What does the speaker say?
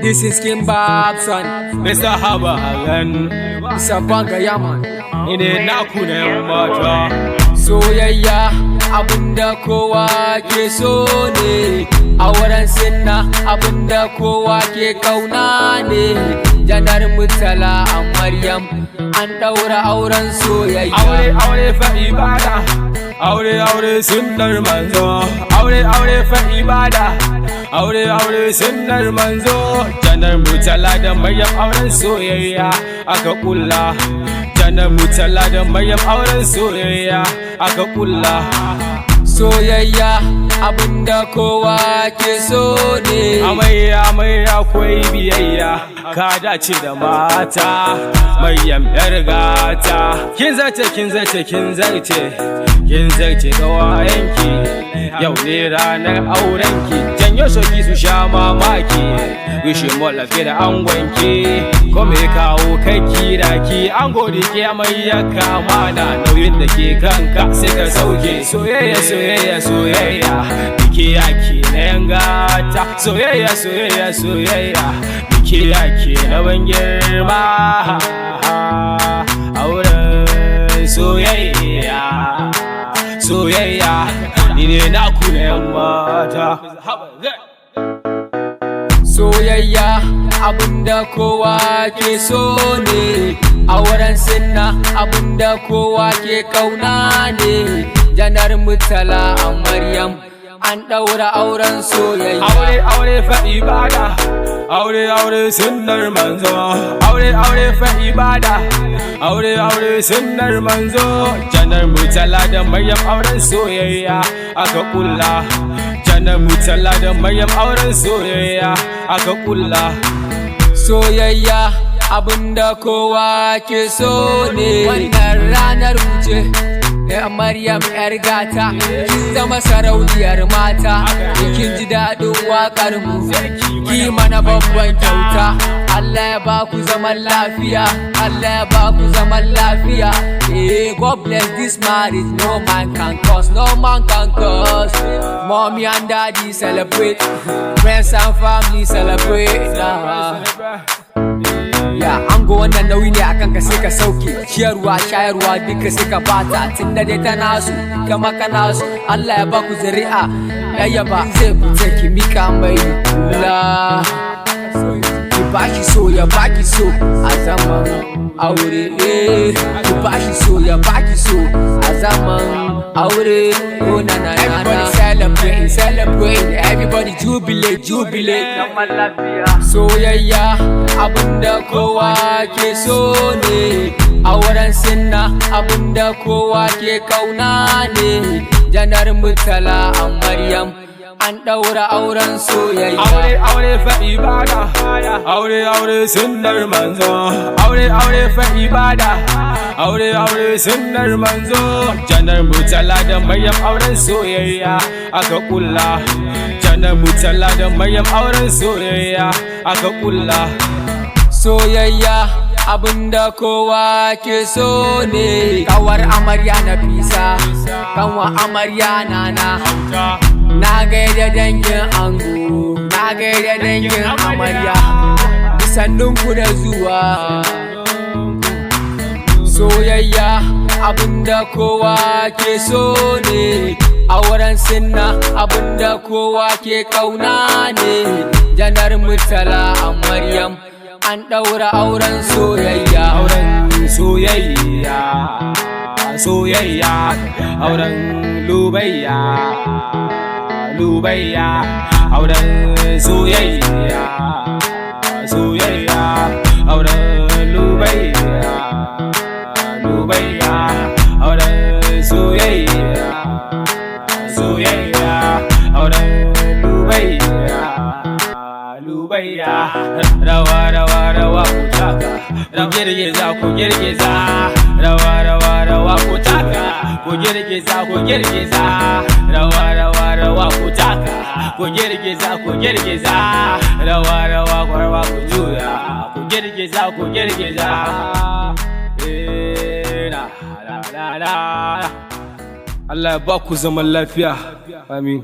This is Kim Babson, Mr. Habagan, Mr. Banka Yaman. ine naku na yan mata. Soyayya abinda kowa ke so ne, auren sinna abinda kowa ke kauna ne. Janar Murtala a Maryam an daura auren soyayya. Aure fa ibada, aure sunnar manzo. Aure fa ibada, aure sunnar manzo. Janar Murtala da Maryam auren soyayya aka kulla. Janar Murtala da Maryam auren soyayya aka kulla. Soyayya abinda kowa ke so ne. Amarya akwai biyayya, ka dace da mata. Maryam yar gata, kin zarce gawayenki. Yau ne ranar aurenki, janyo shoki su sha mamaki. Wishe lafiya da angonki, ko me kawo kai kiraki. An gode ke amarya kamana, nauyin da ke kanka sai ka sauke. Soyayya biki yake na yangata. Soyayya biki yake na ban girma. Auren soyayya ni ne naku na yan mata. Soyayya abinda kowa ke so ne, auren sinna abinda kowa ke kauna ne. Janar Murtala a Maryam an daura auren soyayya. Aure fa ibada, aure sunnar manzo. Aure fa ibada, aure sunnar manzo. Janar Murtala da Maryam auren soyayya aka kulla. Janar Murtala da Maryam auren soyayya aka kulla. Soyayya abinda kowa ke so ne. Wannan ranar wuce Maryam yar gata, kin zama sarauniyar mata. Kin ji daɗin waƙar mu, ki mana babban kyauta. Allah ya ba ku zaman lafiya, Allah ya ba ku zaman lafiya. God bless this marriage, no man can cause. Mommy and daddy celebrate, friends and family celebrate. Ya ango wannan nauyi ne akan ka sai ka sauke. Ciyarwa shayarwa duka sai ka bata. Tunda dai tana su kama kana su, Allah ya baku zuri'a ɗaya ba zai fita ki mika mai kula. Ki bashi so ya baki so a zaman aure. Ki bashi so ya baki so a zaman aure. Oh na na na na. Everybody celebrate, everybody jubilate. Soyayya abinda kowa ke so ne, auren sinna abinda kowa ke kauna ne. Janar Murtala a Maryam an daura auren soyayya. Aure fa ibada, aure sunnar manzo. Aure fa ibada, aure sunnar manzo. Janar Murtala da Maryam auren soyayya aka kulla. Janar Murtala da Maryam auren soyayya aka kulla. Soyayya abinda kowa ke so ne. Kawar amarya na fisa, kanwa amarya nana. Na gaida dangin ango, na gaida dangin amarya. Sannunku da zuwa. Soyayya abinda kowa ke so ne, auren sinna abinda kowa ke kauna ne. Janar Murtala a Maryam an daura auren soyayya. Auren soyayya, auren lubayya. Auren soyayya, auren lubayya. Auren soyayya, auren lubayya. Rawa ku taka, ku girgiza. Rawa ku taka, ku girgiza. Rawa ku taka, ku girgiza. Rawa ku juya, ku girgiza. Allah ya ba ku zaman lafiya. Amin.